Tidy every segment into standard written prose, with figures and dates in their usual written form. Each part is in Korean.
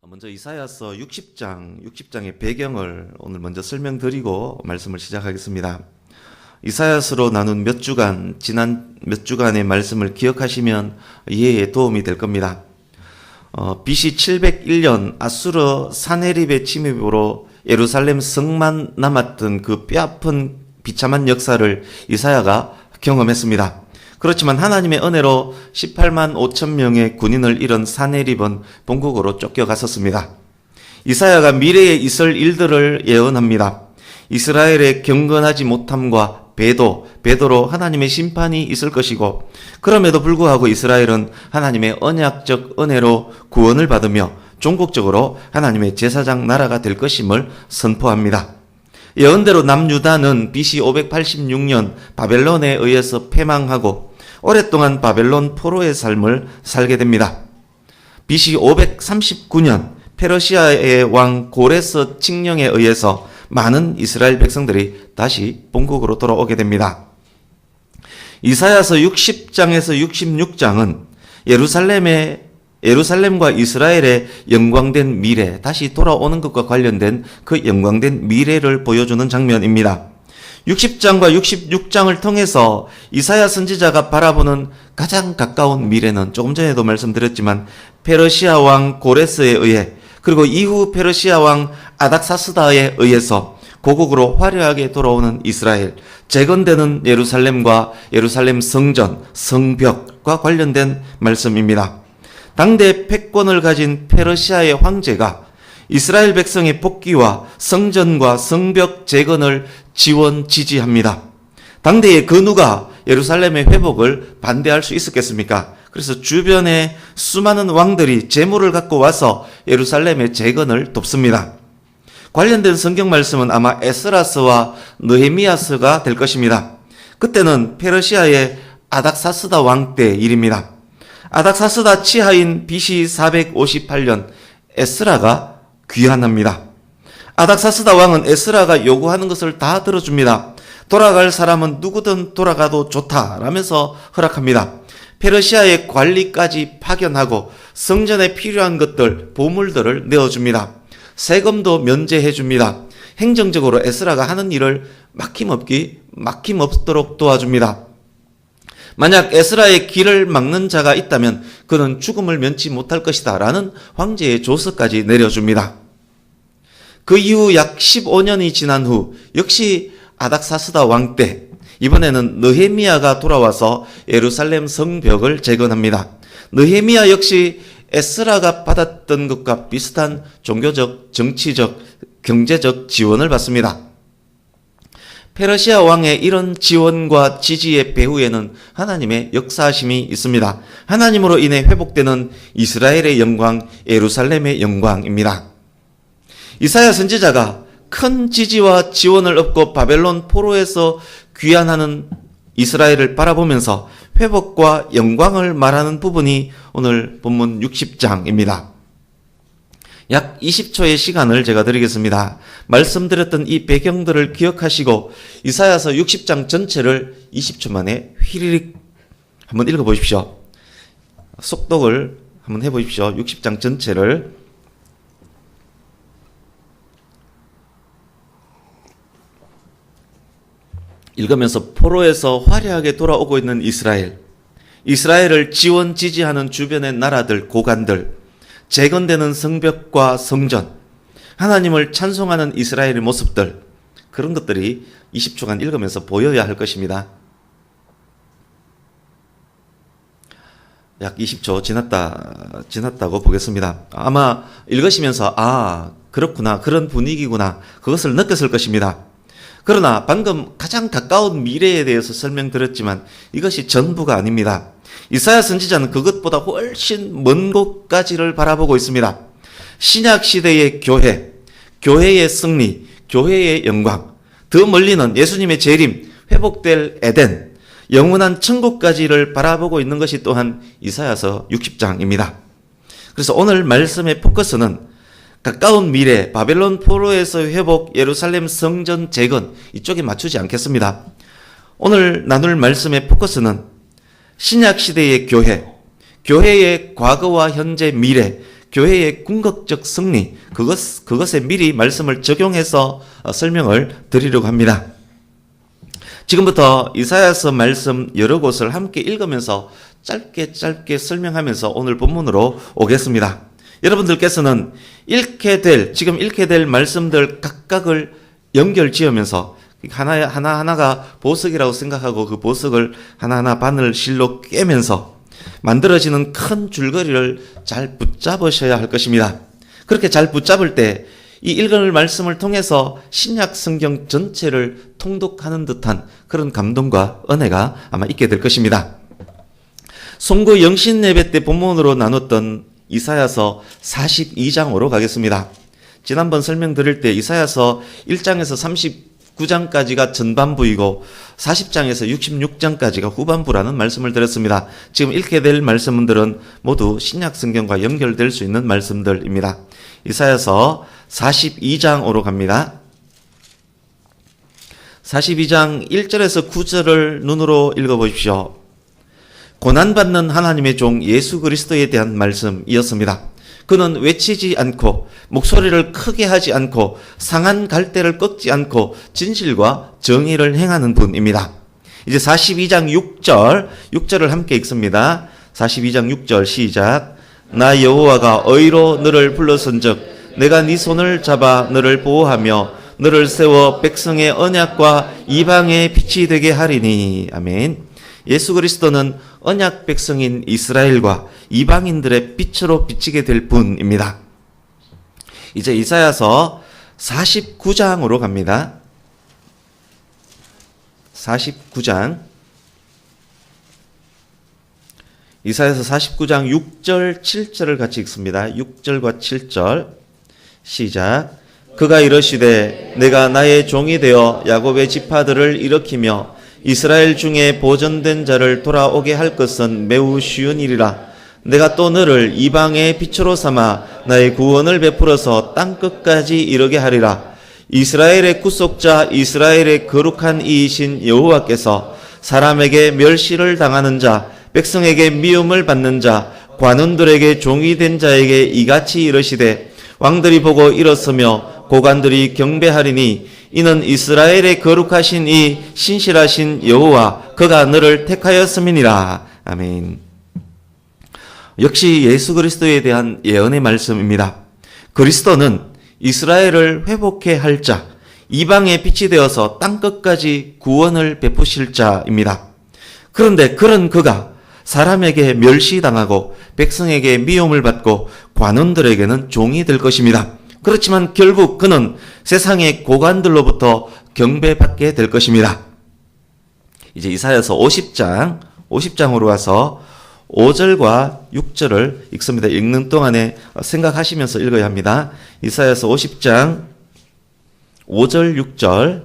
먼저 이사야서 60장의 배경을 오늘 먼저 설명드리고 말씀을 시작하겠습니다. 이사야서로 나눈 지난 몇 주간의 말씀을 기억하시면 이해에 도움이 될 겁니다. BC 701년 아수르 사네립의 침입으로 예루살렘 성만 남았던 그 뼈아픈 비참한 역사를 이사야가 경험했습니다. 그렇지만 하나님의 은혜로 18만 5천 명의 군인을 잃은 사네립은 본국으로 쫓겨갔었습니다. 이사야가 미래에 있을 일들을 예언합니다. 이스라엘의 경건하지 못함과 배도로 하나님의 심판이 있을 것이고, 그럼에도 불구하고 이스라엘은 하나님의 언약적 은혜로 구원을 받으며 종국적으로 하나님의 제사장 나라가 될 것임을 선포합니다. 예언대로 남유다는 BC 586년 바벨론에 의해서 패망하고 오랫동안 바벨론 포로의 삶을 살게 됩니다. BC 539년 페르시아의 왕 고레스 칙령에 의해서 많은 이스라엘 백성들이 다시 본국으로 돌아오게 됩니다. 이사야서 60장에서 66장은 예루살렘과 이스라엘의 영광된 미래, 다시 돌아오는 것과 관련된 그 영광된 미래를 보여주는 장면입니다. 60장과 66장을 통해서 이사야 선지자가 바라보는 가장 가까운 미래는 조금 전에도 말씀드렸지만 페르시아 왕 고레스에 의해, 그리고 이후 페르시아 왕 아닥사스다에 의해서 고국으로 화려하게 돌아오는 이스라엘, 재건되는 예루살렘과 예루살렘 성전, 성벽과 관련된 말씀입니다. 당대 패권을 가진 페르시아의 황제가 이스라엘 백성의 복귀와 성전과 성벽 재건을 지지합니다. 당대의 그 누가 예루살렘의 회복을 반대할 수 있었겠습니까? 그래서 주변에 수많은 왕들이 재물을 갖고 와서 예루살렘의 재건을 돕습니다. 관련된 성경 말씀은 아마 에스라서와 느헤미야서가 될 것입니다. 그때는 페르시아의 아닥사스다 왕 때 일입니다. 아닥사스다 치하인 BC 458년 에스라가 귀환합니다. 아닥사스다 왕은 에스라가 요구하는 것을 다 들어줍니다. 돌아갈 사람은 누구든 돌아가도 좋다라면서 허락합니다. 페르시아의 관리까지 파견하고 성전에 필요한 것들, 보물들을 내어줍니다. 세금도 면제해줍니다. 행정적으로 에스라가 하는 일을 막힘없도록 도와줍니다. 만약 에스라의 길을 막는 자가 있다면 그는 죽음을 면치 못할 것이다 라는 황제의 조서까지 내려줍니다. 그 이후 약 15년이 지난 후 역시 아닥사스다 왕 때 이번에는 느헤미야가 돌아와서 예루살렘 성벽을 재건합니다. 느헤미야 역시 에스라가 받았던 것과 비슷한 종교적, 정치적, 경제적 지원을 받습니다. 페르시아 왕의 이런 지원과 지지의 배후에는 하나님의 역사하심이 있습니다. 하나님으로 인해 회복되는 이스라엘의 영광, 예루살렘의 영광입니다. 이사야 선지자가 큰 지지와 지원을 얻고 바벨론 포로에서 귀환하는 이스라엘을 바라보면서 회복과 영광을 말하는 부분이 오늘 본문 60장입니다. 약 20초의 시간을 제가 드리겠습니다. 말씀드렸던 이 배경들을 기억하시고 이사야서 60장 전체를 20초 만에 휘리릭 한번 읽어보십시오. 속독을 한번 해보십시오. 60장 전체를. 읽으면서 포로에서 화려하게 돌아오고 있는 이스라엘을 지원 지지하는 주변의 나라들, 고관들, 재건되는 성벽과 성전, 하나님을 찬송하는 이스라엘의 모습들, 그런 것들이 20초간 읽으면서 보여야 할 것입니다. 약 20초 지났다고 보겠습니다. 아마 읽으시면서 그렇구나, 그런 분위기구나, 그것을 느꼈을 것입니다. 그러나 방금 가장 가까운 미래에 대해서 설명드렸지만 이것이 전부가 아닙니다. 이사야 선지자는 그것보다 훨씬 먼 곳까지를 바라보고 있습니다. 신약 시대의 교회의 승리, 교회의 영광, 더 멀리는 예수님의 재림, 회복될 에덴, 영원한 천국까지를 바라보고 있는 것이 또한 이사야서 60장입니다. 그래서 오늘 말씀의 포커스는 가까운 미래, 바벨론 포로에서 회복, 예루살렘 성전 재건, 이쪽에 맞추지 않겠습니다. 오늘 나눌 말씀의 포커스는 신약시대의 교회의 과거와 현재, 미래, 교회의 궁극적 승리, 그것에 미리 말씀을 적용해서 설명을 드리려고 합니다. 지금부터 이사야서 말씀 여러 곳을 함께 읽으면서 짧게 설명하면서 오늘 본문으로 오겠습니다. 여러분들께서는 지금 읽게 될 말씀들 각각을 연결 지으면서 하나하나가 보석이라고 생각하고 그 보석을 하나하나 바늘실로 꿰면서 만들어지는 큰 줄거리를 잘 붙잡으셔야 할 것입니다. 그렇게 잘 붙잡을 때 이 읽을 말씀을 통해서 신약 성경 전체를 통독하는 듯한 그런 감동과 은혜가 아마 있게 될 것입니다. 송구 영신 예배 때 본문으로 나눴던 이사야서 42장으로 가겠습니다. 지난번 설명드릴 때 이사야서 1장에서 39장까지가 전반부이고 40장에서 66장까지가 후반부라는 말씀을 드렸습니다. 지금 읽게 될 말씀들은 모두 신약 성경과 연결될 수 있는 말씀들입니다. 이사야서 42장으로 갑니다. 42장 1절에서 9절을 눈으로 읽어보십시오. 고난받는 하나님의 종 예수 그리스도에 대한 말씀이었습니다. 그는 외치지 않고 목소리를 크게 하지 않고 상한 갈대를 꺾지 않고 진실과 정의를 행하는 분입니다. 이제 42장 6절을 함께 읽습니다. 42장 6절 시작. 나 여호와가 의로 너를 불렀은즉 내가 네 손을 잡아 너를 보호하며 너를 세워 백성의 언약과 이방의 빛이 되게 하리니. 아멘. 예수 그리스도는 언약 백성인 이스라엘과 이방인들의 빛으로 비치게 될 분입니다. 이제 이사야서 49장으로 갑니다. 49장. 이사야서 49장 6절 7절을 같이 읽습니다. 6절과 7절 시작. 그가 이르시되 내가 나의 종이 되어 야곱의 지파들을 일으키며 이스라엘 중에 보존된 자를 돌아오게 할 것은 매우 쉬운 일이라. 내가 또 너를 이방의 빛으로 삼아 나의 구원을 베풀어서 땅끝까지 이르게 하리라. 이스라엘의 구속자 이스라엘의 거룩한 이이신 여호와께서 사람에게 멸시를 당하는 자 백성에게 미움을 받는 자 관원들에게 종이 된 자에게 이같이 이르시되 왕들이 보고 일었으며 고관들이 경배하리니 이는 이스라엘의 거룩하신 이 신실하신 여호와 그가 너를 택하였음이니라. 아멘. 역시 예수 그리스도에 대한 예언의 말씀입니다. 그리스도는 이스라엘을 회복해 할 자, 이방의 빛이 되어서 땅끝까지 구원을 베푸실 자입니다. 그런데 그런 그가 사람에게 멸시당하고 백성에게 미움을 받고 관원들에게는 종이 될 것입니다. 그렇지만 결국 그는 세상의 고관들로부터 경배받게 될 것입니다. 이제 이사야서 50장으로 와서 5절과 6절을 읽습니다. 읽는 동안에 생각하시면서 읽어야 합니다. 이사야서 50장 5절 6절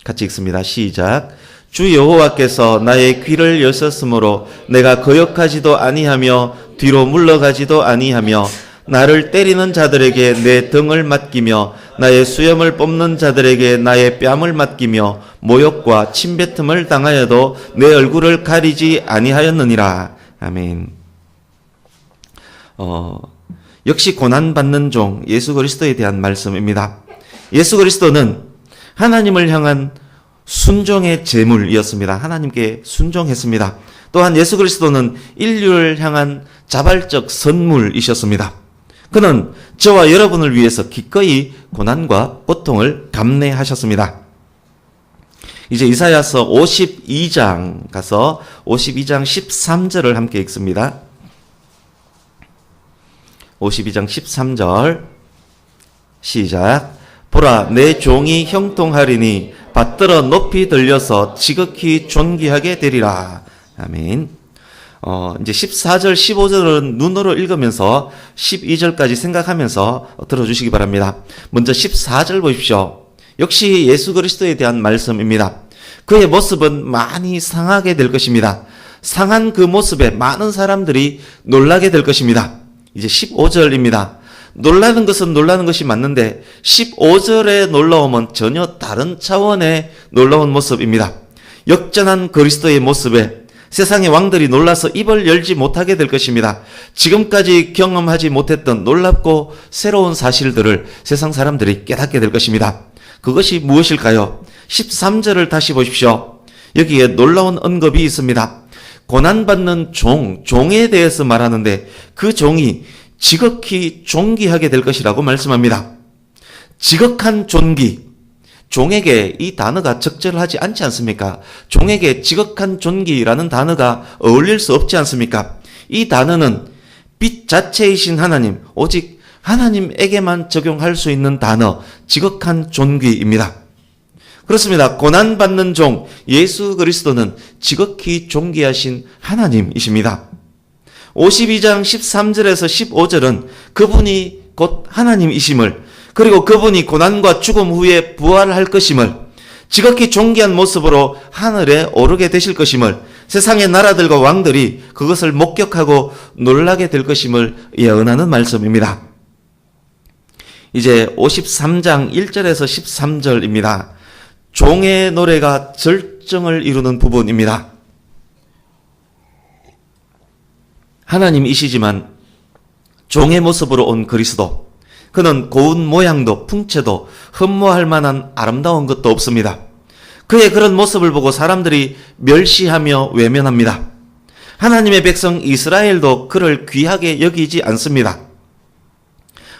같이 읽습니다. 시작. 주 여호와께서 나의 귀를 여셨으므로 내가 거역하지도 아니하며 뒤로 물러가지도 아니하며 나를 때리는 자들에게 내 등을 맡기며 나의 수염을 뽑는 자들에게 나의 뺨을 맡기며 모욕과 침뱉음을 당하여도 내 얼굴을 가리지 아니하였느니라. 아멘. 역시 고난받는 종 예수 그리스도에 대한 말씀입니다. 예수 그리스도는 하나님을 향한 순종의 제물이었습니다. 하나님께 순종했습니다. 또한 예수 그리스도는 인류를 향한 자발적 선물이셨습니다. 그는 저와 여러분을 위해서 기꺼이 고난과 고통을 감내하셨습니다. 이제 이사야서 52장 가서 52장 13절을 함께 읽습니다. 52장 13절 시작. 보라 내 종이 형통하리니 받들어 높이 들려서 지극히 존귀하게 되리라. 아멘. 이제 14절, 15절은 눈으로 읽으면서 12절까지 생각하면서 들어주시기 바랍니다. 먼저 14절 보십시오. 역시 예수 그리스도에 대한 말씀입니다. 그의 모습은 많이 상하게 될 것입니다. 상한 그 모습에 많은 사람들이 놀라게 될 것입니다. 이제 15절입니다. 놀라는 것은 놀라는 것이 맞는데 15절의 놀라움은 전혀 다른 차원의 놀라운 모습입니다. 역전한 그리스도의 모습에 세상의 왕들이 놀라서 입을 열지 못하게 될 것입니다. 지금까지 경험하지 못했던 놀랍고 새로운 사실들을 세상 사람들이 깨닫게 될 것입니다. 그것이 무엇일까요? 13절을 다시 보십시오. 여기에 놀라운 언급이 있습니다. 고난받는 종에 대해서 말하는데 그 종이 지극히 존귀하게 될 것이라고 말씀합니다. 지극한 존귀. 종에게 이 단어가 적절하지 않지 않습니까? 종에게 지극한 존귀라는 단어가 어울릴 수 없지 않습니까? 이 단어는 빛 자체이신 하나님, 오직 하나님에게만 적용할 수 있는 단어, 지극한 존귀입니다. 그렇습니다. 고난받는 종, 예수 그리스도는 지극히 존귀하신 하나님이십니다. 52장 13절에서 15절은 그분이 곧 하나님이심을, 그리고 그분이 고난과 죽음 후에 부활할 것임을, 지극히 존귀한 모습으로 하늘에 오르게 되실 것임을, 세상의 나라들과 왕들이 그것을 목격하고 놀라게 될 것임을 예언하는 말씀입니다. 이제 53장 1절에서 13절입니다. 종의 노래가 절정을 이루는 부분입니다. 하나님이시지만 종의 모습으로 온 그리스도, 그는 고운 모양도 풍채도 흠모할 만한 아름다운 것도 없습니다. 그의 그런 모습을 보고 사람들이 멸시하며 외면합니다. 하나님의 백성 이스라엘도 그를 귀하게 여기지 않습니다.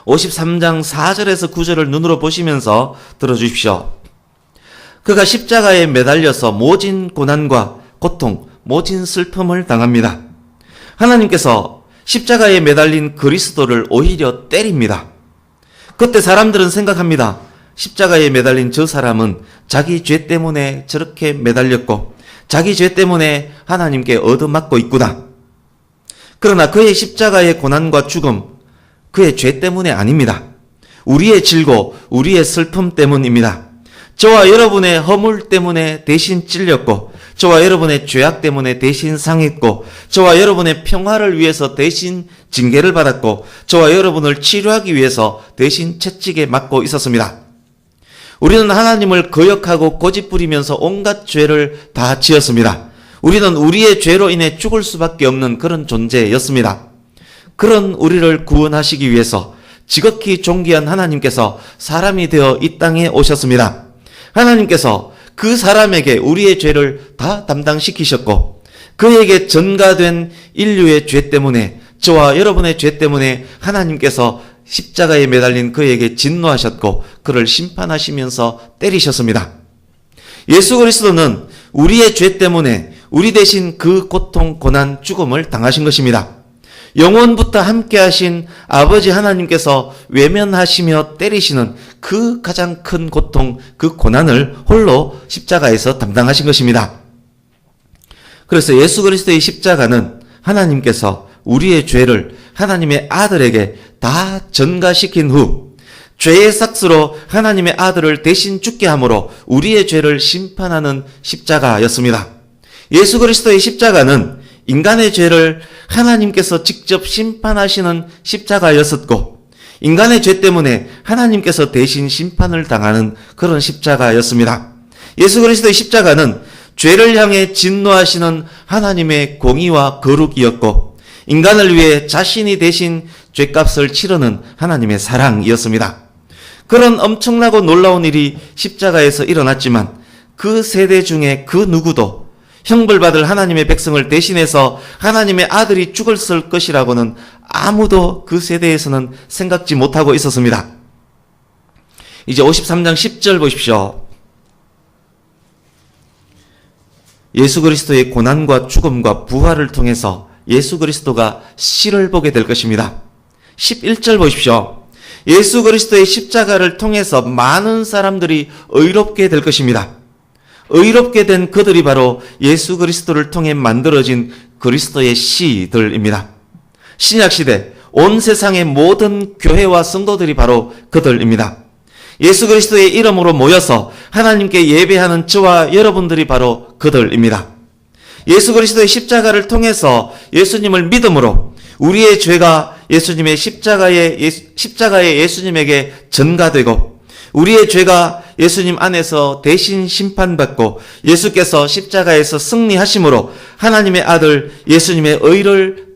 53장 4절에서 9절을 눈으로 보시면서 들어주십시오. 그가 십자가에 매달려서 모진 고난과 고통, 모진 슬픔을 당합니다. 하나님께서 십자가에 매달린 그리스도를 오히려 때립니다. 그때 사람들은 생각합니다. 십자가에 매달린 저 사람은 자기 죄 때문에 저렇게 매달렸고 자기 죄 때문에 하나님께 얻어맞고 있구나. 그러나 그의 십자가의 고난과 죽음, 그의 죄 때문에 아닙니다. 우리의 질고 우리의 슬픔 때문입니다. 저와 여러분의 허물 때문에 대신 찔렸고, 저와 여러분의 죄악 때문에 대신 상했고, 저와 여러분의 평화를 위해서 대신 징계를 받았고, 저와 여러분을 치료하기 위해서 대신 채찍에 맞고 있었습니다. 우리는 하나님을 거역하고 고집부리면서 온갖 죄를 다 지었습니다. 우리는 우리의 죄로 인해 죽을 수밖에 없는 그런 존재였습니다. 그런 우리를 구원하시기 위해서 지극히 존귀한 하나님께서 사람이 되어 이 땅에 오셨습니다. 하나님께서 그 사람에게 우리의 죄를 다 담당시키셨고, 그에게 전가된 인류의 죄 때문에, 저와 여러분의 죄 때문에 하나님께서 십자가에 매달린 그에게 진노하셨고 그를 심판하시면서 때리셨습니다. 예수 그리스도는 우리의 죄 때문에 우리 대신 그 고통, 고난, 죽음을 당하신 것입니다. 영원부터 함께 하신 아버지 하나님께서 외면하시며 때리시는 그 가장 큰 고통, 그 고난을 홀로 십자가에서 담당하신 것입니다. 그래서 예수 그리스도의 십자가는 하나님께서 우리의 죄를 하나님의 아들에게 다 전가시킨 후 죄의 삭스로 하나님의 아들을 대신 죽게 함으로 우리의 죄를 심판하는 십자가였습니다. 예수 그리스도의 십자가는 인간의 죄를 하나님께서 직접 심판하시는 십자가였었고, 인간의 죄 때문에 하나님께서 대신 심판을 당하는 그런 십자가였습니다. 예수 그리스도의 십자가는 죄를 향해 진노하시는 하나님의 공의와 거룩이었고, 인간을 위해 자신이 대신 죄값을 치르는 하나님의 사랑이었습니다. 그런 엄청나고 놀라운 일이 십자가에서 일어났지만 그 세대 중에 그 누구도 형벌받을 하나님의 백성을 대신해서 하나님의 아들이 죽었을 것이라고는 아무도 그 세대에서는 생각지 못하고 있었습니다. 이제 53장 10절 보십시오. 예수 그리스도의 고난과 죽음과 부활을 통해서 예수 그리스도가 씨를 보게 될 것입니다. 11절 보십시오. 예수 그리스도의 십자가를 통해서 많은 사람들이 의롭게 될 것입니다. 의롭게 된 그들이 바로 예수 그리스도를 통해 만들어진 그리스도의 씨들입니다. 신약시대 온 세상의 모든 교회와 성도들이 바로 그들입니다. 예수 그리스도의 이름으로 모여서 하나님께 예배하는 저와 여러분들이 바로 그들입니다. 예수 그리스도의 십자가를 통해서 예수님을 믿음으로 우리의 죄가 예수님의 십자가에 예수님에게 전가되고, 우리의 죄가 예수님 안에서 대신 심판받고 예수께서 십자가에서 승리하심으로 하나님의 아들 예수님의 의를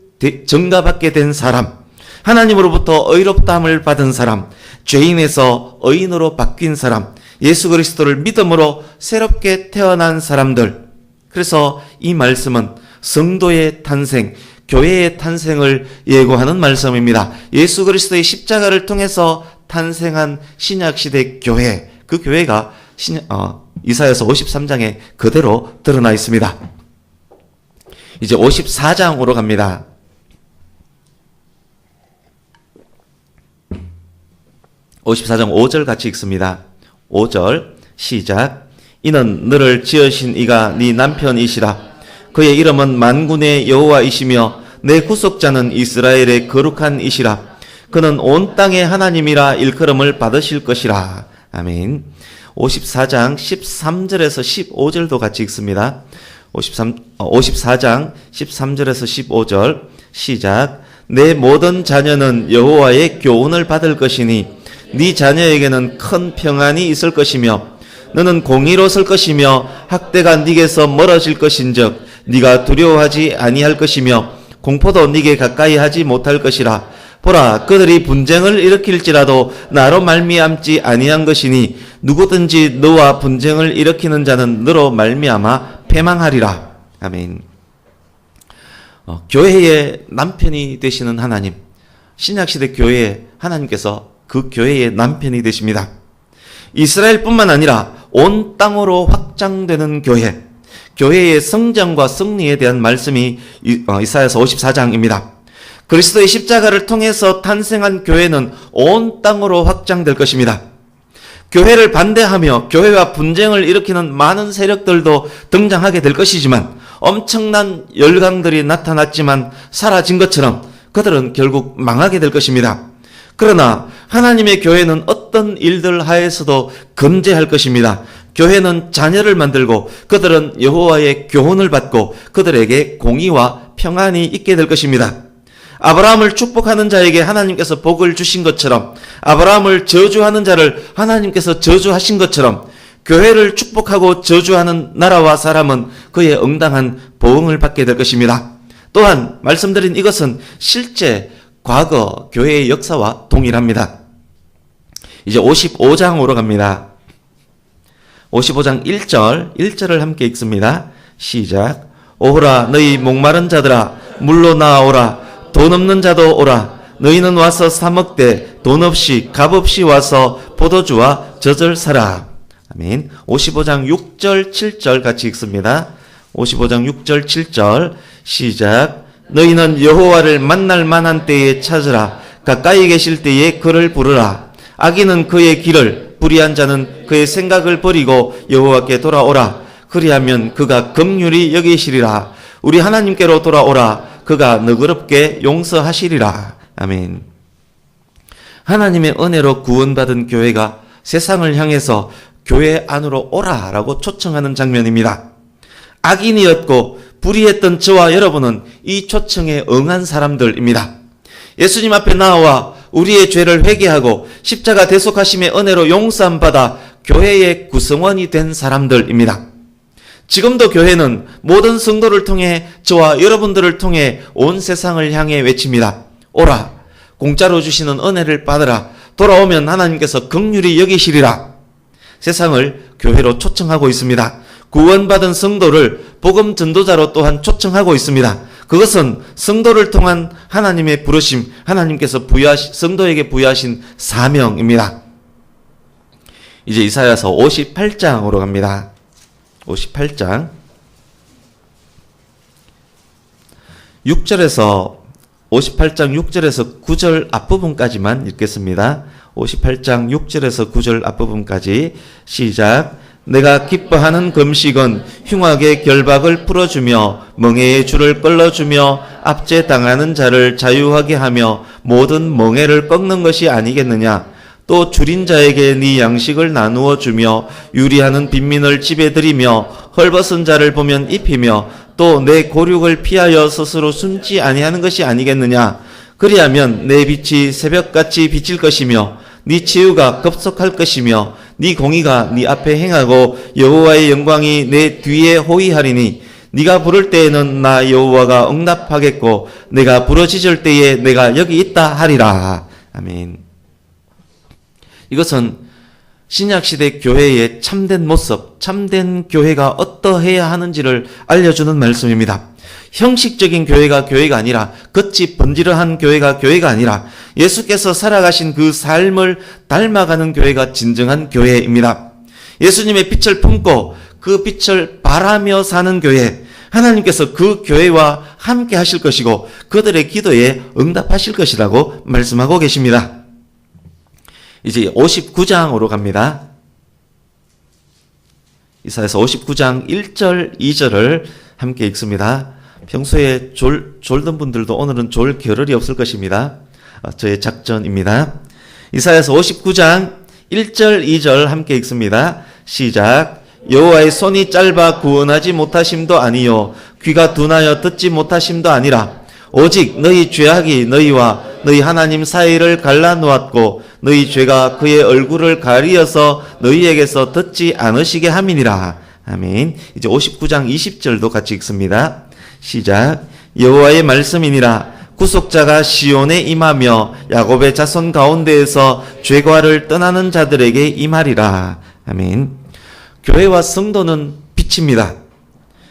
전가받게 된 사람, 하나님으로부터 의롭다함을 받은 사람, 죄인에서 의인으로 바뀐 사람, 예수 그리스도를 믿음으로 새롭게 태어난 사람들. 그래서 이 말씀은 성도의 탄생, 교회의 탄생을 예고하는 말씀입니다. 예수 그리스도의 십자가를 통해서 탄생한 신약시대 교회, 그 교회가 이사야서 53장에 그대로 드러나 있습니다. 이제 54장으로 갑니다. 54장 5절 같이 읽습니다. 5절 시작. 이는 너를 지으신 이가 네 남편이시라. 그의 이름은 만군의 여호와이시며 내 구속자는 이스라엘의 거룩한 이시라. 그는 온 땅의 하나님이라 일컬음을 받으실 것이라. 아멘. 54장 13절에서 15절도 같이 읽습니다. 54장 13절에서 15절 시작. 내 모든 자녀는 여호와의 교훈을 받을 것이니 네 자녀에게는 큰 평안이 있을 것이며 너는 공의로 설 것이며 학대가 네게서 멀어질 것인즉 네가 두려워하지 아니할 것이며 공포도 네게 가까이 하지 못할 것이라. 보라, 그들이 분쟁을 일으킬지라도 나로 말미암지 아니한 것이니 누구든지 너와 분쟁을 일으키는 자는 너로 말미암아 패망하리라. 아멘. 교회의 남편이 되시는 하나님, 신약시대 교회에 하나님께서 그 교회의 남편이 되십니다. 이스라엘뿐만 아니라 온 땅으로 확장되는 교회, 교회의 성장과 승리에 대한 말씀이 이사야서 54장입니다. 그리스도의 십자가를 통해서 탄생한 교회는 온 땅으로 확장될 것입니다. 교회를 반대하며 교회와 분쟁을 일으키는 많은 세력들도 등장하게 될 것이지만 엄청난 열강들이 나타났지만 사라진 것처럼 그들은 결국 망하게 될 것입니다. 그러나 하나님의 교회는 어떤 일들 하에서도 건재할 것입니다. 교회는 자녀를 만들고 그들은 여호와의 교훈을 받고 그들에게 공의와 평안이 있게 될 것입니다. 아브라함을 축복하는 자에게 하나님께서 복을 주신 것처럼, 아브라함을 저주하는 자를 하나님께서 저주하신 것처럼 교회를 축복하고 저주하는 나라와 사람은 그의 응당한 보응을 받게 될 것입니다. 또한 말씀드린 이것은 실제 과거 교회의 역사와 동일합니다. 이제 55장으로 갑니다. 55장 1절을 함께 읽습니다. 시작. 오호라 너희 목마른 자들아 물로 나아오라. 돈 없는 자도 오라. 너희는 와서 사 먹되 돈 없이 값 없이 와서 포도주와 젖을 사라. 아멘. 55장 6절 7절 같이 읽습니다. 55장 6절 7절 시작. 너희는 여호와를 만날 만한 때에 찾으라. 가까이 계실 때에 그를 부르라. 악인은 그의 길을, 불의한 자는 그의 생각을 버리고 여호와께 돌아오라. 그리하면 그가 긍휼히 여기시리라. 우리 하나님께로 돌아오라. 그가 너그럽게 용서하시리라. 아멘. 하나님의 은혜로 구원받은 교회가 세상을 향해서 교회 안으로 오라라고 초청하는 장면입니다. 악인이었고 불의했던 저와 여러분은 이 초청에 응한 사람들입니다. 예수님 앞에 나와 우리의 죄를 회개하고 십자가 대속하심의 은혜로 용서함 받아 교회의 구성원이 된 사람들입니다. 지금도 교회는 모든 성도를 통해 저와 여러분들을 통해 온 세상을 향해 외칩니다. 오라, 공짜로 주시는 은혜를 받으라. 돌아오면 하나님께서 긍휼히 여기시리라. 세상을 교회로 초청하고 있습니다. 구원받은 성도를 복음 전도자로 또한 초청하고 있습니다. 그것은 성도를 통한 하나님의 부르심, 하나님께서 성도에게 부여하신 사명입니다. 이제 이사야서 58장으로 갑니다. 58장 58장 6절에서 9절 앞부분까지만 읽겠습니다. 58장 6절에서 9절 앞부분까지 시작. 내가 기뻐하는 금식은 흉악의 결박을 풀어주며 멍에의 줄을 끌어주며 압제당하는 자를 자유하게 하며 모든 멍에를 꺾는 것이 아니겠느냐. 또 줄인 자에게 네 양식을 나누어 주며 유리하는 빈민을 집에 들이며 헐벗은 자를 보면 입히며 또 내 고륙을 피하여 스스로 숨지 아니하는 것이 아니겠느냐. 그리하면 내 빛이 새벽같이 비칠 것이며 네 치유가 급속할 것이며 네 공의가 네 앞에 행하고 여호와의 영광이 내 뒤에 호위하리니 네가 부를 때에는 나 여호와가 응답하겠고 내가 부르짖을 때에 내가 여기 있다 하리라. 아멘. 이것은 신약시대 교회의 참된 모습, 참된 교회가 어떠해야 하는지를 알려주는 말씀입니다. 형식적인 교회가 교회가 아니라, 겉이 번지르한 교회가 교회가 아니라 예수께서 살아가신 그 삶을 닮아가는 교회가 진정한 교회입니다. 예수님의 빛을 품고 그 빛을 바라며 사는 교회, 하나님께서 그 교회와 함께 하실 것이고 그들의 기도에 응답하실 것이라고 말씀하고 계십니다. 이제 59장으로 갑니다. 이사야서 59장 1절, 2절을 함께 읽습니다. 평소에 졸던 분들도 오늘은 졸 겨를이 없을 것입니다. 저의 작전입니다. 이사야서 59장 1절, 2절 함께 읽습니다. 시작. 여호와의 손이 짧아 구원하지 못하심도 아니요 귀가 둔하여 듣지 못하심도 아니라 오직 너희 죄악이 너희와 너희 하나님 사이를 갈라놓았고 너희 죄가 그의 얼굴을 가리어서 너희에게서 듣지 않으시게 함이니라. 아멘. 이제 59장 20절도 같이 읽습니다. 시작. 여호와의 말씀이니라. 구속자가 시온에 임하며 야곱의 자손 가운데에서 죄과를 떠나는 자들에게 임하리라. 아멘. 교회와 성도는 빛입니다.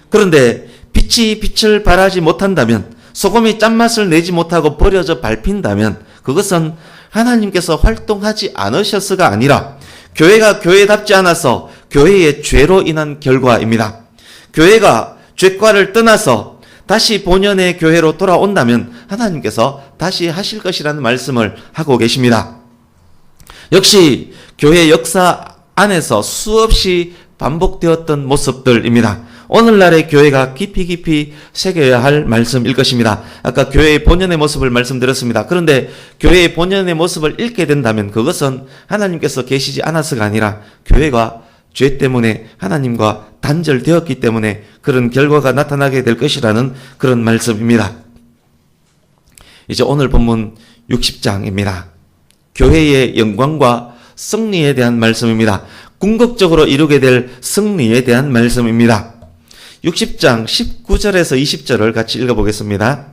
그런데 빛이 빛을 발하지 못한다면, 소금이 짠맛을 내지 못하고 버려져 밟힌다면 그것은 하나님께서 활동하지 않으셔서가 아니라 교회가 교회답지 않아서 교회의 죄로 인한 결과입니다. 교회가 죄과를 떠나서 다시 본연의 교회로 돌아온다면 하나님께서 다시 하실 것이라는 말씀을 하고 계십니다. 역시 교회 역사 안에서 수없이 반복되었던 모습들입니다. 오늘날의 교회가 깊이 새겨야 할 말씀일 것입니다. 아까 교회의 본연의 모습을 말씀드렸습니다. 그런데 교회의 본연의 모습을 잃게 된다면 그것은 하나님께서 계시지 않아서가 아니라 교회가 죄 때문에 하나님과 단절되었기 때문에 그런 결과가 나타나게 될 것이라는 그런 말씀입니다. 이제 오늘 본문 60장입니다. 교회의 영광과 승리에 대한 말씀입니다. 궁극적으로 이루게 될 승리에 대한 말씀입니다. 60장 19절에서 20절을 같이 읽어보겠습니다.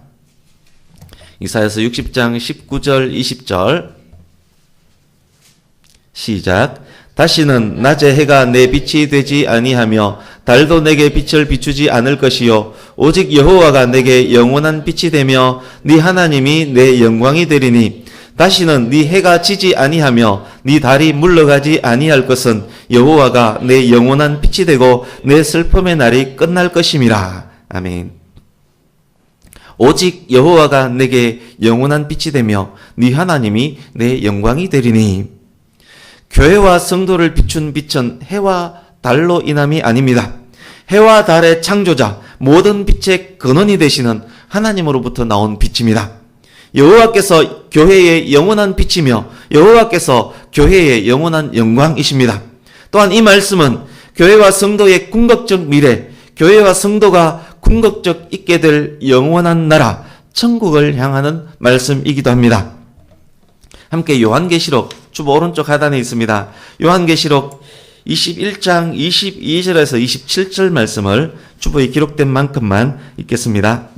이사야서 60장 19절 20절 시작. 다시는 낮에 해가 내 빛이 되지 아니하며 달도 내게 빛을 비추지 않을 것이요 오직 여호와가 내게 영원한 빛이 되며 네 하나님이 내 영광이 되리니 다시는 네 해가 지지 아니하며 네 달이 물러가지 아니할 것은 여호와가 내 영원한 빛이 되고 내 슬픔의 날이 끝날 것임이라. 아멘. 오직 여호와가 내게 영원한 빛이 되며 네 하나님이 내 영광이 되리니. 교회와 성도를 비춘 빛은 해와 달로 인함이 아닙니다. 해와 달의 창조자, 모든 빛의 근원이 되시는 하나님으로부터 나온 빛입니다. 여호와께서 교회의 영원한 빛이며 여호와께서 교회의 영원한 영광이십니다. 또한 이 말씀은 교회와 성도의 궁극적 미래, 교회와 성도가 궁극적 있게 될 영원한 나라, 천국을 향하는 말씀이기도 합니다. 함께 요한계시록 주보 오른쪽 하단에 있습니다. 요한계시록 21장 22절에서 27절 말씀을 주보에 기록된 만큼만 읽겠습니다.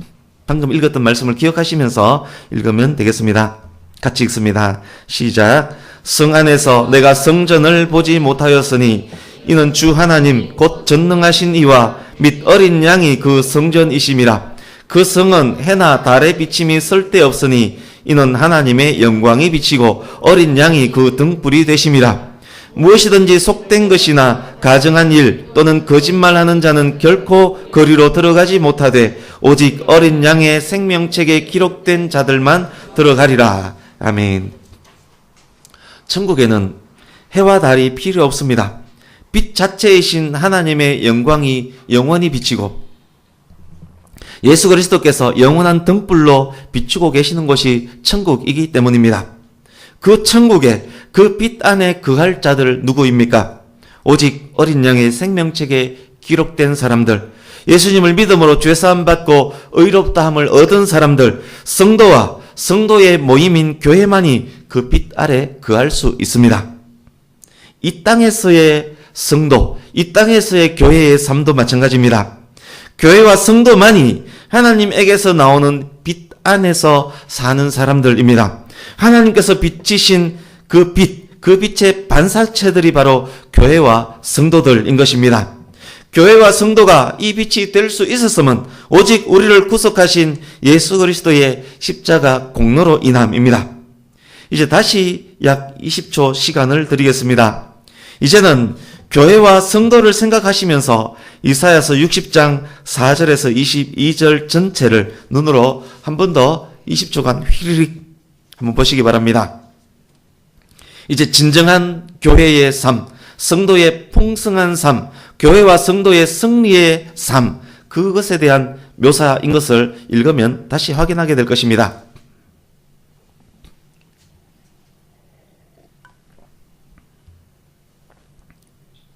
방금 읽었던 말씀을 기억하시면서 읽으면 되겠습니다. 같이 읽습니다. 시작. 성 안에서 내가 성전을 보지 못하였으니 이는 주 하나님 곧 전능하신 이와 및 어린 양이 그 성전이심이라. 그 성은 해나 달의 비침이 쓸데없으니 이는 하나님의 영광이 비치고 어린 양이 그 등불이 되심이라. 무엇이든지 속된 것이나 가증한 일 또는 거짓말하는 자는 결코 거리로 들어가지 못하되 오직 어린 양의 생명책에 기록된 자들만 들어가리라. 아멘. 천국에는 해와 달이 필요 없습니다. 빛 자체이신 하나님의 영광이 영원히 비치고 예수 그리스도께서 영원한 등불로 비추고 계시는 곳이 천국이기 때문입니다. 그 천국에 그 빛 안에 거할 자들 누구입니까? 오직 어린 양의 생명책에 기록된 사람들, 예수님을 믿음으로 죄사함 받고 의롭다함을 얻은 사람들, 성도와 성도의 모임인 교회만이 그 빛 아래 거할 수 있습니다. 이 땅에서의 성도, 이 땅에서의 교회의 삶도 마찬가지입니다. 교회와 성도만이 하나님에게서 나오는 빛 안에서 사는 사람들입니다. 하나님께서 비치신 그 빛, 그 빛의 반사체들이 바로 교회와 성도들인 것입니다. 교회와 성도가 이 빛이 될 수 있었으면 오직 우리를 구속하신 예수 그리스도의 십자가 공로로 인함입니다. 이제 다시 약 20초 시간을 드리겠습니다. 이제는 교회와 성도를 생각하시면서 이사야서 60장 4절에서 22절 전체를 눈으로 한 번 더 20초간 휘리릭 한번 보시기 바랍니다. 이제 진정한 교회의 삶, 성도의 풍성한 삶, 교회와 성도의 승리의 삶, 그것에 대한 묘사인 것을 읽으면 다시 확인하게 될 것입니다.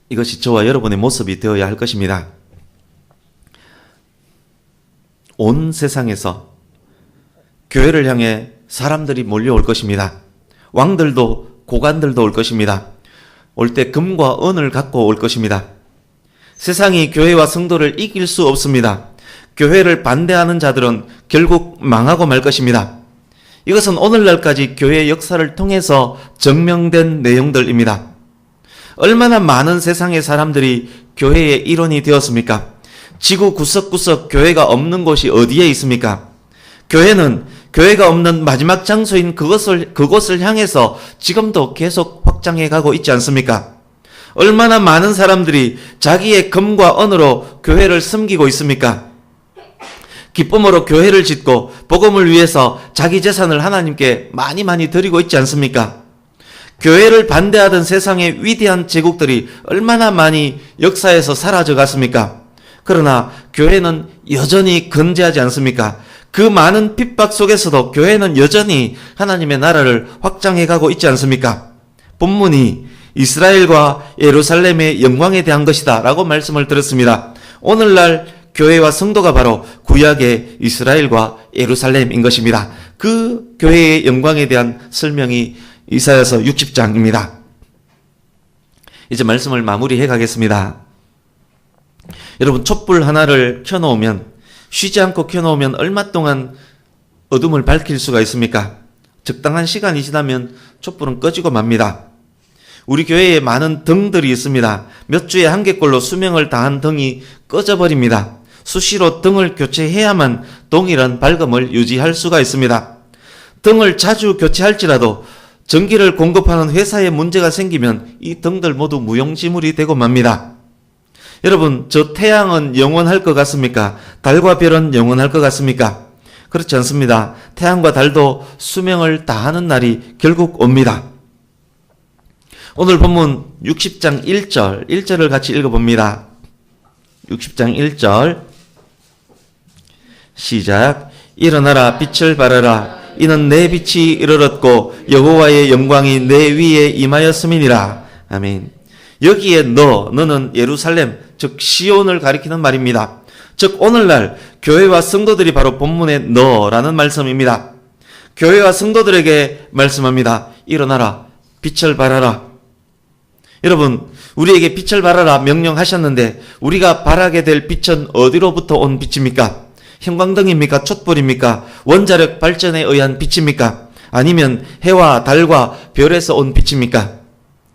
이것이 저와 여러분의 모습이 되어야 할 것입니다. 온 세상에서 교회를 향해 사람들이 몰려올 것입니다. 왕들도 고관들도 올 것입니다. 올 때 금과 은을 갖고 올 것입니다. 세상이 교회와 성도를 이길 수 없습니다. 교회를 반대하는 자들은 결국 망하고 말 것입니다. 이것은 오늘날까지 교회의 역사를 통해서 증명된 내용들입니다. 얼마나 많은 세상의 사람들이 교회의 일원이 되었습니까? 지구 구석구석 교회가 없는 곳이 어디에 있습니까? 교회는 교회가 없는 마지막 장소인 그곳을 향해서 지금도 계속 확장해 가고 있지 않습니까? 얼마나 많은 사람들이 자기의 금과 은으로 교회를 섬기고 있습니까? 기쁨으로 교회를 짓고 복음을 위해서 자기 재산을 하나님께 많이 드리고 있지 않습니까? 교회를 반대하던 세상의 위대한 제국들이 얼마나 많이 역사에서 사라져 갔습니까? 그러나 교회는 여전히 건재하지 않습니까? 그 많은 핍박 속에서도 교회는 여전히 하나님의 나라를 확장해 가고 있지 않습니까? 본문이 이스라엘과 예루살렘의 영광에 대한 것이다 라고 말씀을 드렸습니다. 오늘날 교회와 성도가 바로 구약의 이스라엘과 예루살렘인 것입니다. 그 교회의 영광에 대한 설명이 이사야서 60장입니다. 이제 말씀을 마무리해 가겠습니다. 여러분, 촛불 하나를 켜놓으면, 쉬지 않고 켜놓으면 얼마 동안 어둠을 밝힐 수가 있습니까? 적당한 시간이 지나면 촛불은 꺼지고 맙니다. 우리 교회에 많은 등들이 있습니다. 몇 주에 한 개꼴로 수명을 다한 등이 꺼져버립니다. 수시로 등을 교체해야만 동일한 밝음을 유지할 수가 있습니다. 등을 자주 교체할지라도 전기를 공급하는 회사에 문제가 생기면 이 등들 모두 무용지물이 되고 맙니다. 여러분, 저 태양은 영원할 것 같습니까? 달과 별은 영원할 것 같습니까? 그렇지 않습니다. 태양과 달도 수명을 다하는 날이 결국 옵니다. 오늘 본문 60장 1절을 같이 읽어봅니다. 60장 1절 시작. 일어나라, 빛을 발하라. 이는 내 빛이 이르렀고 여호와의 영광이 내 위에 임하였음이니라. 아멘. 여기에 너는 예루살렘, 즉 시온을 가리키는 말입니다. 즉 오늘날 교회와 성도들이 바로 본문의 너라는 말씀입니다. 교회와 성도들에게 말씀합니다. 일어나라, 빛을 발하라. 여러분, 우리에게 빛을 발하라 명령하셨는데 우리가 발하게 될 빛은 어디로부터 온 빛입니까? 형광등입니까? 촛불입니까? 원자력 발전에 의한 빛입니까? 아니면 해와 달과 별에서 온 빛입니까?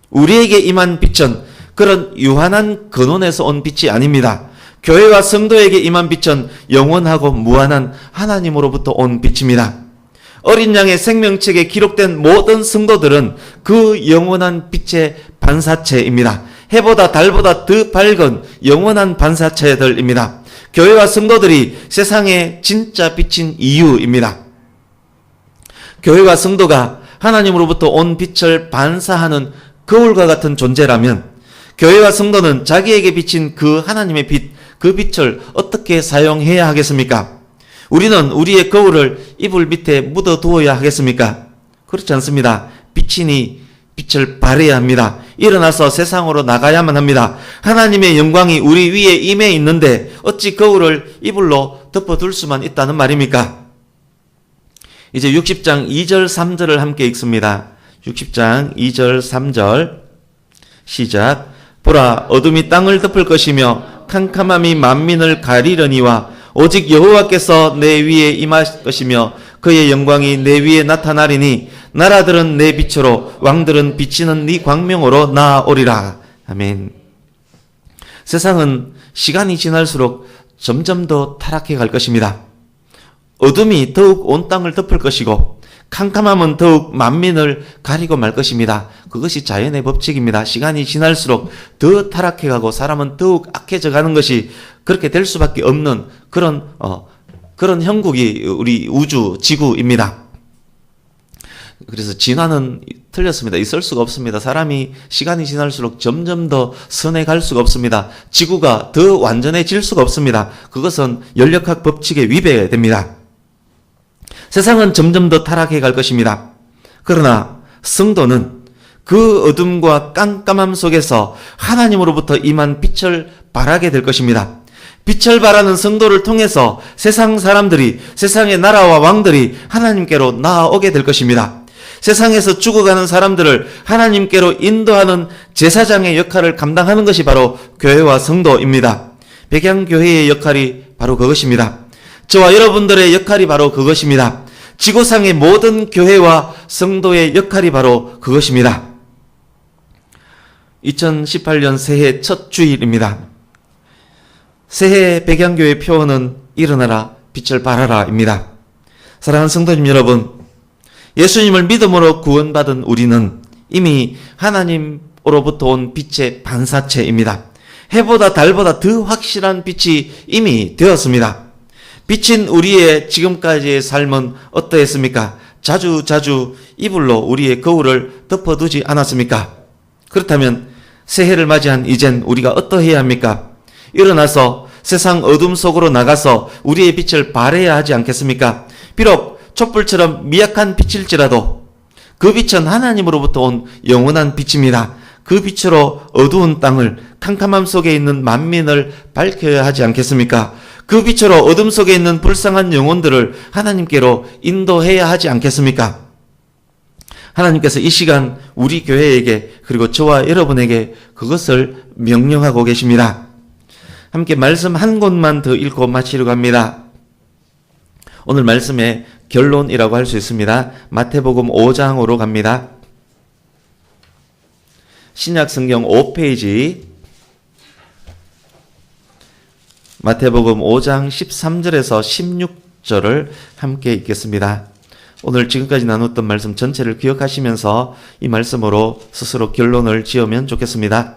우리에게 임한 빛은 그런 유한한 근원에서 온 빛이 아닙니다. 교회와 성도에게 임한 빛은 영원하고 무한한 하나님으로부터 온 빛입니다. 어린 양의 생명책에 기록된 모든 성도들은 그 영원한 빛의 반사체입니다. 해보다 달보다 더 밝은 영원한 반사체들입니다. 교회와 성도들이 세상의 진짜 빛인 이유입니다. 교회와 성도가 하나님으로부터 온 빛을 반사하는 거울과 같은 존재라면 교회와 성도는 자기에게 비친 그 하나님의 빛, 그 빛을 어떻게 사용해야 하겠습니까? 우리는 우리의 거울을 이불 밑에 묻어두어야 하겠습니까? 그렇지 않습니다. 빛이니 빛을 발해야 합니다. 일어나서 세상으로 나가야만 합니다. 하나님의 영광이 우리 위에 임해 있는데 어찌 거울을 이불로 덮어둘 수만 있다는 말입니까? 이제 60장 2절 3절을 함께 읽습니다. 60장 2절 3절 시작. 보라, 어둠이 땅을 덮을 것이며 캄캄함이 만민을 가리려니와 오직 여호와께서 내 위에 임할 것이며 그의 영광이 내 위에 나타나리니 나라들은 내 빛으로 왕들은 비치는 네 광명으로 나아오리라. 아멘. 세상은 시간이 지날수록 점점 더 타락해 갈 것입니다. 어둠이 더욱 온 땅을 덮을 것이고 캄캄함은 더욱 만민을 가리고 말 것입니다. 그것이 자연의 법칙입니다. 시간이 지날수록 더 타락해 가고 사람은 더욱 악해져 가는 것이 그렇게 될 수밖에 없는 그런 형국이 우리 우주, 지구입니다. 그래서 진화는 틀렸습니다. 있을 수가 없습니다. 사람이 시간이 지날수록 점점 더 선해 갈 수가 없습니다. 지구가 더 완전해질 수가 없습니다. 그것은 연력학 법칙에 위배됩니다. 세상은 점점 더 타락해 갈 것입니다. 그러나 성도는 그 어둠과 깜깜함 속에서 하나님으로부터 임한 빛을 발하게 될 것입니다. 빛을 발하는 성도를 통해서 세상 사람들이, 세상의 나라와 왕들이 하나님께로 나아오게 될 것입니다. 세상에서 죽어가는 사람들을 하나님께로 인도하는 제사장의 역할을 감당하는 것이 바로 교회와 성도입니다. 백양교회의 역할이 바로 그것입니다. 저와 여러분들의 역할이 바로 그것입니다. 지구상의 모든 교회와 성도의 역할이 바로 그것입니다. 2018년 새해 첫 주일입니다. 새해 백양교회 표어는 일어나라 빛을 발하라입니다. 사랑하는 성도님 여러분, 예수님을 믿음으로 구원받은 우리는 이미 하나님으로부터 온 빛의 반사체입니다. 해보다 달보다 더 확실한 빛이 이미 되었습니다. 빛인 우리의 지금까지의 삶은 어떠했습니까? 자주 이불로 우리의 거울을 덮어두지 않았습니까? 그렇다면 새해를 맞이한 이젠 우리가 어떠해야 합니까? 일어나서 세상 어둠 속으로 나가서 우리의 빛을 발해야 하지 않겠습니까? 비록 촛불처럼 미약한 빛일지라도 그 빛은 하나님으로부터 온 영원한 빛입니다. 그 빛으로 어두운 땅을, 캄캄함 속에 있는 만민을 밝혀야 하지 않겠습니까? 그 빛으로 어둠 속에 있는 불쌍한 영혼들을 하나님께로 인도해야 하지 않겠습니까? 하나님께서 이 시간 우리 교회에게 그리고 저와 여러분에게 그것을 명령하고 계십니다. 함께 말씀 한 곳만 더 읽고 마치려고 합니다. 오늘 말씀의 결론이라고 할 수 있습니다. 마태복음 5장으로 갑니다. 신약성경 5페이지 마태복음 5장 13절에서 16절을 함께 읽겠습니다. 오늘 지금까지 나눴던 말씀 전체를 기억하시면서 이 말씀으로 스스로 결론을 지으면 좋겠습니다.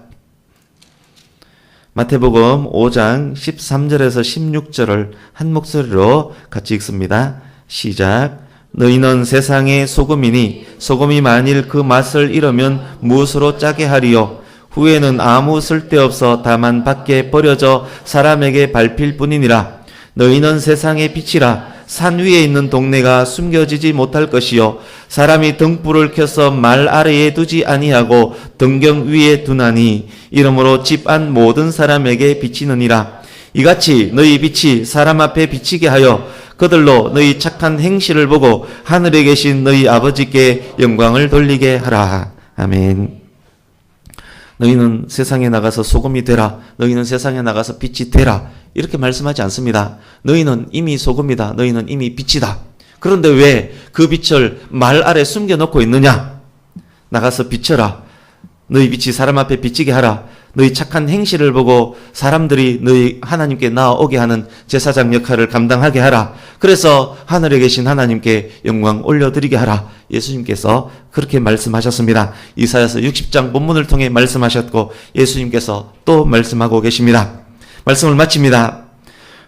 마태복음 5장 13절에서 16절을 한 목소리로 같이 읽습니다. 시작. 너희는 세상의 소금이니 소금이 만일 그 맛을 잃으면 무엇으로 짜게 하리요? 후에는 아무 쓸데없어 다만 밖에 버려져 사람에게 밟힐 뿐이니라. 너희는 세상의 빛이라. 산 위에 있는 동네가 숨겨지지 못할 것이요 사람이 등불을 켜서 말 아래에 두지 아니하고 등경 위에 두나니 이러므로 집 안 모든 사람에게 비치느니라. 이같이 너희 빛이 사람 앞에 비치게 하여 그들로 너희 착한 행실을 보고 하늘에 계신 너희 아버지께 영광을 돌리게 하라. 아멘. 너희는 세상에 나가서 소금이 되라. 너희는 세상에 나가서 빛이 되라. 이렇게 말씀하지 않습니다. 너희는 이미 소금이다. 너희는 이미 빛이다. 그런데 왜 그 빛을 말 아래 숨겨놓고 있느냐? 나가서 비춰라. 너희 빛이 사람 앞에 비치게 하라. 너희 착한 행실을 보고 사람들이 너희 하나님께 나아오게 하는 제사장 역할을 감당하게 하라. 그래서 하늘에 계신 하나님께 영광 올려드리게 하라. 예수님께서 그렇게 말씀하셨습니다. 이사야서 60장 본문을 통해 말씀하셨고 예수님께서 또 말씀하고 계십니다. 말씀을 마칩니다.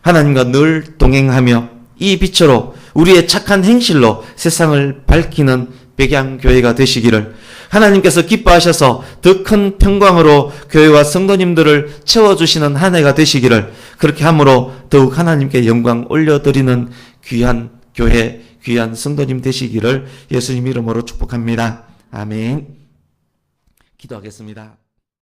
하나님과 늘 동행하며 이 빛으로 우리의 착한 행실로 세상을 밝히는 백양교회가 되시기를 하나님께서 기뻐하셔서 더 큰 평광으로 교회와 성도님들을 채워주시는 한 해가 되시기를 그렇게 함으로 더욱 하나님께 영광 올려드리는 귀한 교회, 귀한 성도님 되시기를 예수님 이름으로 축복합니다. 아멘. 기도하겠습니다.